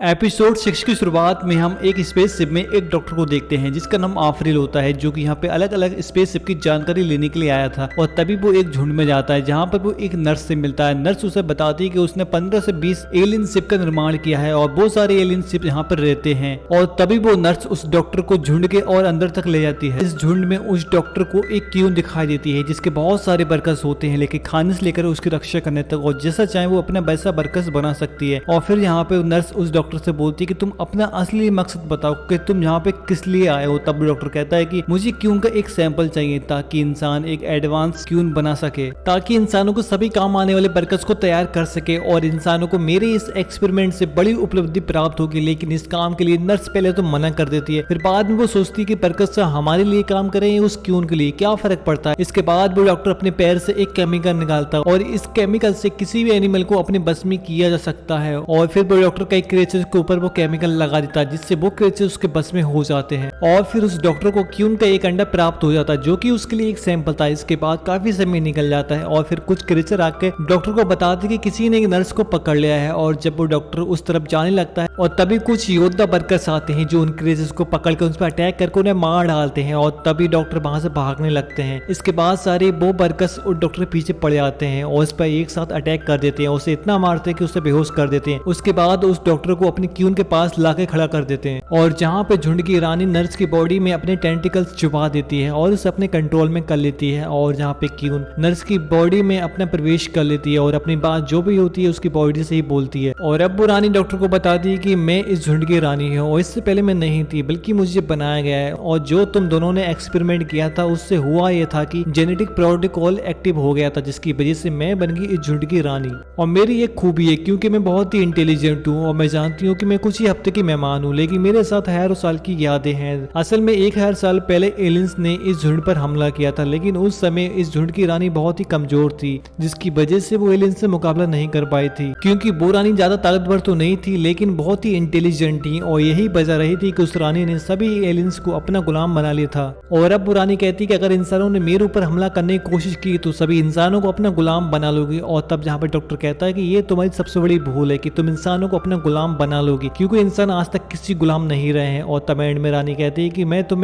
Episode 6 की शुरुआत में हम एक स्पेसशिप में एक डॉक्टर को देखते हैं जिसका नाम आफरील होता है, जो कि यहाँ पे अलग अलग स्पेसशिप की जानकारी लेने के लिए आया था। और तभी वो एक झुंड में जाता है जहाँ पर वो एक नर्स से मिलता है। नर्स उसे बताती है कि उसने 15 से 20 एलियन शिप का निर्माण किया है और बहुत सारे एलियन शिप यहाँ पर रहते हैं। और तभी वो नर्स उस डॉक्टर को झुंड के और अंदर तक ले जाती है। इस झुंड में उस डॉक्टर को एक क्यून दिखाई देती है जिसके बहुत सारे बरकस होते हैं, लेकिन खाने से लेकर उसकी रक्षा करने तक, और जैसा चाहे वो अपना वैसा बरकस बना सकती है। और फिर यहाँ पे नर्स उस डॉक्टर से बोलती है कि तुम अपना असली मकसद बताओ कि तुम यहाँ पे किस लिए आए हो। तब डॉक्टर कहता है कि मुझे क्यून का एक सैंपल चाहिए ताकि इंसान एक एडवांस क्यून बना सके, ताकि इंसानों को सभी काम आने वाले बरकस को तैयार कर सके और इंसानों को मेरे इस एक्सपेरिमेंट से बड़ी उपलब्धि प्राप्त होगी। लेकिन इस काम के लिए नर्स पहले तो मना कर देती है, फिर बाद में वो सोचती है कि बरकस हमारे लिए काम करें उस क्यून के लिए क्या फर्क पड़ता है। इसके बाद वो डॉक्टर अपने पैर से एक केमिकल निकालता है और इस केमिकल से किसी भी एनिमल को अपने बस में किया जा सकता है। और फिर वो डॉक्टर कई क्रिएचर्स के ऊपर वो केमिकल लगा देता है जिससे वो क्रिएचर उसके बस में हो जाते हैं। और फिर उस डॉक्टर को क्यून का एक अंडा प्राप्त हो जाता है जो कि उसके लिए एक सैंपल था। इसके बाद काफी समय निकल जाता है और फिर कुछ क्रिएचर आके डॉक्टर को बताते कि किसी ने एक नर्स को पकड़ लिया है। और जब वो डॉक्टर उस तरफ जाने लगता है और तभी कुछ योद्धा बरकस आते हैं जो उन क्रिएचर्स को पकड़ कर उस पर अटैक करके उन्हें मार डालते हैं और तभी डॉक्टर वहां से भागने लगते हैं। इसके बाद सारे वो बरकस उस डॉक्टर के पीछे पड़ जाते हैं और उस पर एक साथ अटैक कर देते हैं, उसे इतना मारते हैं कि उसे बेहोश कर देते हैं। उसके बाद उस डॉक्टर को अपने क्यून के पास लाके खड़ा कर देते हैं और जहाँ पे झुंड की रानी नर्स की बॉडी में अपने टेंटिकल्स छुपा देती है और उसे अपने कंट्रोल में कर लेती है। और जहाँ पे क्यून नर्स की बॉडी में अपना प्रवेश कर लेती है और अपनी बात जो भी होती है उसकी बॉडी से ही बोलती है। और अब वो रानी डॉक्टर को बताती है कि मैं इस झुंड की रानी हूँ और इससे पहले मैं नहीं थी, बल्कि मुझे बनाया गया है। और जो तुम दोनों ने एक्सपेरिमेंट किया था उससे हुआ यह था कि जेनेटिक प्रोटोकॉल एक्टिव हो गया था जिसकी वजह से मैं बन गई इस झुंड की रानी। और मेरी एक खूबी है क्योंकि मैं बहुत ही इंटेलिजेंट हूँ और मैं जानती हूँ कि मैं कुछ ही हफ्ते की मेहमान हूँ, लेकिन मेरे साथ हजारों साल की यादें हैं। असल में 1000 साल पहले एलियंस ने इस झुंड पर हमला किया था, लेकिन उस समय इस झुंड की रानी बहुत ही कमजोर थी जिसकी वजह से वो एलियंस से मुकाबला नहीं कर पाई थी। क्योंकि वो रानी ज्यादा ताकतवर तो नहीं थी लेकिन बहुत ही इंटेलिजेंट थी और यही वजह रही थी कि उस रानी ने सभी एलियंस को अपना गुलाम बना लिया था। और अब वो रानी कहती कि अगर इंसानों ने मेरे ऊपर हमला करने की कोशिश की तो सभी इंसानों को अपना गुलाम बना लोगी। और तब जहाँ पे डॉक्टर कहता है कि ये तुम्हारी सबसे बड़ी भूल है कि तुम इंसानों को अपना गुलाम बना लोगी, क्योंकि इंसान आज तक किसी गुलाम नहीं रहे हैं। और तब एंड में रानी कहती है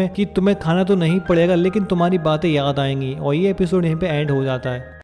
कि तुम्हें खाना तो नहीं पड़ेगा लेकिन तुम्हारी बातें याद आएंगी। और ये एपिसोड यहीं पे एंड हो जाता है।